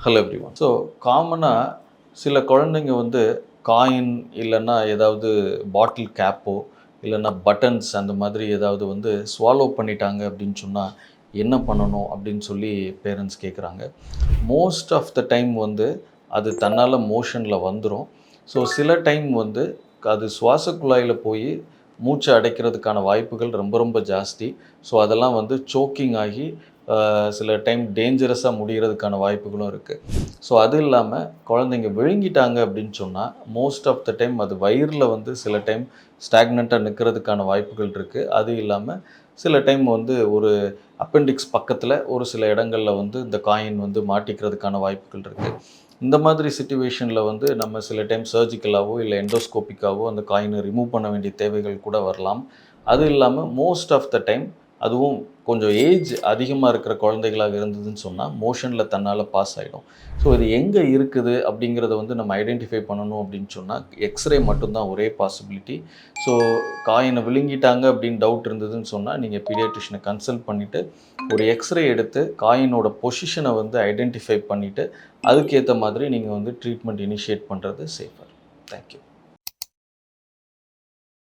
Hello everyone. So காமனாக சில குழந்தைங்க வந்து காயின் இல்லைன்னா ஏதாவது பாட்டில் கேப்போ இல்லைன்னா பட்டன்ஸ் அந்த மாதிரி ஏதாவது வந்து ஸ்வாலோ பண்ணிட்டாங்க அப்படின்னு சொன்னால் என்ன பண்ணணும் அப்படின்னு சொல்லி பேரண்ட்ஸ் கேட்குறாங்க. மோஸ்ட் ஆஃப் த டைம் வந்து அது தன்னால் மோஷனில் வந்துடும். ஸோ சில டைம் வந்து அது சுவாச குழாயில் போய் மூச்சை அடைக்கிறதுக்கான வாய்ப்புகள் ரொம்ப ரொம்ப ஜாஸ்தி. ஸோ அதெல்லாம் வந்து சோக்கிங் ஆகி சில டைம் டேஞ்சரஸாக முடிகிறதுக்கான வாய்ப்புகளும் இருக்குது. ஸோ அது இல்லாமல் குழந்தைங்க விழுங்கிட்டாங்க அப்படின்னு சொன்னால் மோஸ்ட் ஆஃப் த டைம் அது வயிறில் வந்து சில டைம் ஸ்டாக்னண்ட்டாக நிற்கிறதுக்கான வாய்ப்புகள் இருக்குது. அது இல்லாமல் சில டைம் வந்து ஒரு அப்பெண்டிக்ஸ் பக்கத்தில் ஒரு சில இடங்களில் வந்து இந்த காயின் வந்து மாட்டிக்கிறதுக்கான வாய்ப்புகள் இருக்குது. இந்த மாதிரி சிச்சுவேஷனில் வந்து நம்ம சில டைம் சர்ஜிக்கலாவோ இல்லை எண்டோஸ்கோப்பிக்காவோ அந்த காயினை ரிமூவ் பண்ண வேண்டிய தேவைகள் கூட வரலாம். அது இல்லாமல் மோஸ்ட் ஆஃப் த டைம் அதுவும் கொஞ்சம் ஏஜ் அதிகமாக இருக்கிற குழந்தைகளாக இருந்ததுன்னு சொன்னால் மோஷனில் தன்னால் பாஸ் ஆகிடும். ஸோ இது எங்கே இருக்குது அப்படிங்கிறத வந்து நம்ம ஐடென்டிஃபை பண்ணணும் அப்படின்னு சொன்னால் எக்ஸ்ரே மட்டும்தான் ஒரே பாசிபிலிட்டி. ஸோ காயினை விழுங்கிட்டாங்க அப்படின்னு டவுட் இருந்ததுன்னு சொன்னால் நீங்கள் பீடியாட்ரிஷனை கன்சல்ட் பண்ணிவிட்டு ஒரு எக்ஸ்ரே எடுத்து காயினோட பொசிஷனை வந்து ஐடென்டிஃபை பண்ணிவிட்டு அதுக்கேற்ற மாதிரி நீங்கள் வந்து ட்ரீட்மெண்ட் இனிஷியேட் பண்ணுறது சேஃபர். தேங்க்யூ.